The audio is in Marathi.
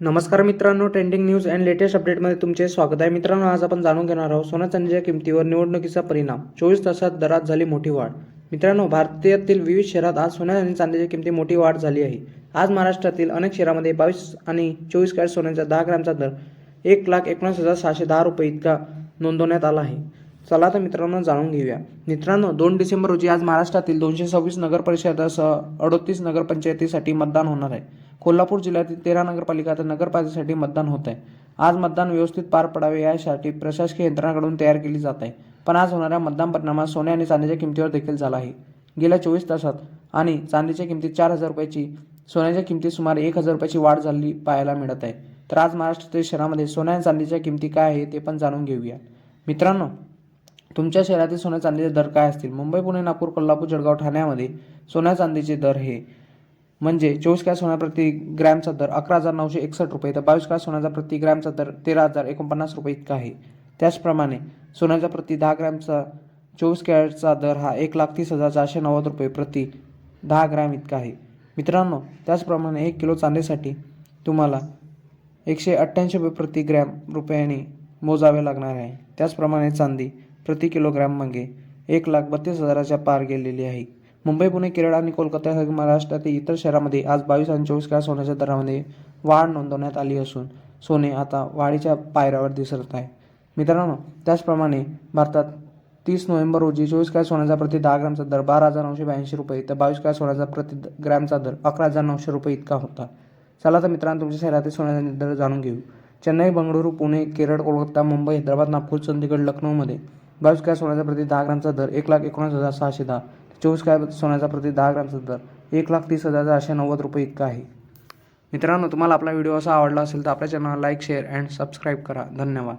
नमस्कार मित्रांनो, ट्रेंडिंग न्यूज अँड लेटेस्ट अपडेटमध्ये तुमचे स्वागत आहे. मित्रांनो, आज आपण जाणून घेणार आहोत सोन्या चांदीच्या किमतीवर निवडणुकीचा परिणाम. 24 तासात दरात झाली मोठी वाढ. मित्रांनो, भारतातील विविध शहरात आज सोन्या आणि चांदीच्या किमती मोठी वाढ झाली आहे. आज महाराष्ट्रातील अनेक शहरांमध्ये 22 आणि 24 कॅरेट सोन्याचा 10 ग्रॅमचा दर 1,19,610 रुपये इतका नोंदवण्यात आला आहे. चला तर मित्रांनो जाणून घेऊया. मित्रांनो, 2 डिसेंबर रोजी आज महाराष्ट्रातील 226 नगरपरिषदासह 38 नगरपंचायतीसाठी मतदान होणार आहे. कोल्हापूर जिल्ह्यातील 13 नगरपालिका तर नगरपालिकेसाठी मतदान होत आहे. आज मतदान व्यवस्थित पार पडावे यासाठी प्रशासकीय यंत्रणांकडून तयार केली जात आहे. पण आज होणाऱ्या मतदान परिणामात सोने आणि चांदीच्या किमतीवर देखील झाला आहे. गेल्या 24 तासात आणि चांदीच्या किमतीत 4,000 रुपयाची, सोन्याच्या किमतीत सुमारे 1,000 रुपयाची वाढ झाली पाहायला मिळत आहे. तर आज महाराष्ट्रातील शहरामध्ये सोन्या आणि चांदीच्या किमती काय आहे ते पण जाणून घेऊया. मित्रांनो, तुमच्या शहरातील सोन्या चांदीचे दर काय असतील? मुंबई, पुणे, नागपूर, कोल्हापूर, जळगाव, ठाण्यामध्ये सोन्या चांदीचे दर हे म्हणजे 24 कॅरेट सोना प्रति ग्रॅमचा दर 11,961 रुपये, तर 22 कॅरेट सोन्याचा प्रति ग्रॅमचा दर 13,049 रुपये इतका आहे. त्याचप्रमाणे सोन्याचा प्रति 10 ग्रॅमचा 24 कॅरेटचा दर हा 1,30,490 रुपये प्रति 10 ग्रॅम इतका आहे. मित्रांनो, त्याचप्रमाणे 1 किलो चांदीसाठी तुम्हाला 188 रुपये प्रति ग्रॅम रुपयांनी मोजावे लागणार आहे. त्याचप्रमाणे चांदी प्रति किलोग्रॅम मागे 1,32,000च्या पार गेलेली आहे. मुंबई, पुणे, केरळ आणि कोलकाता महाराष्ट्रातील इतर शहरांमध्ये आज 22 आणि 24 कॅरेट सोन्याच्या दरामध्ये वाढ नोंदवण्यात आली असून सोने आता वाढीच्या पायऱ्यावर दिसत आहे. मित्रांनो, त्याचप्रमाणे भारतात 30 नोव्हेंबर रोजी 24 कॅरेट सोन्याचा प्रति 10 ग्रॅमचा दर 12,982 रुपये, तर 22 कॅरेट सोन्याचा प्रति ग्रॅमचा दर 11,900 रुपये इतका होता. चला तर मित्रांनो, तुमच्या शहरातील सोन्याचे दर जाणून घेऊ. चेन्नई, बंगळुरू, पुणे, केरळ, कोलकाता, मुंबई, हैदराबाद, नागपूर, चंदीगड, लखनौमध्ये 22 कॅरेट सोन्याचा प्रति 10 ग्रॅमचा दर 1,19,610, 24 कॅरेट सोन्याचा प्रति 10 ग्रॅमचा दर 1,30,490 रुपये इतका आहे. मित्रांनो, तुम्हाला आपला व्हिडिओ असा आवडला असेल तर आपल्या चॅनलला लाईक, शेअर अँड सबस्क्राईब करा. धन्यवाद.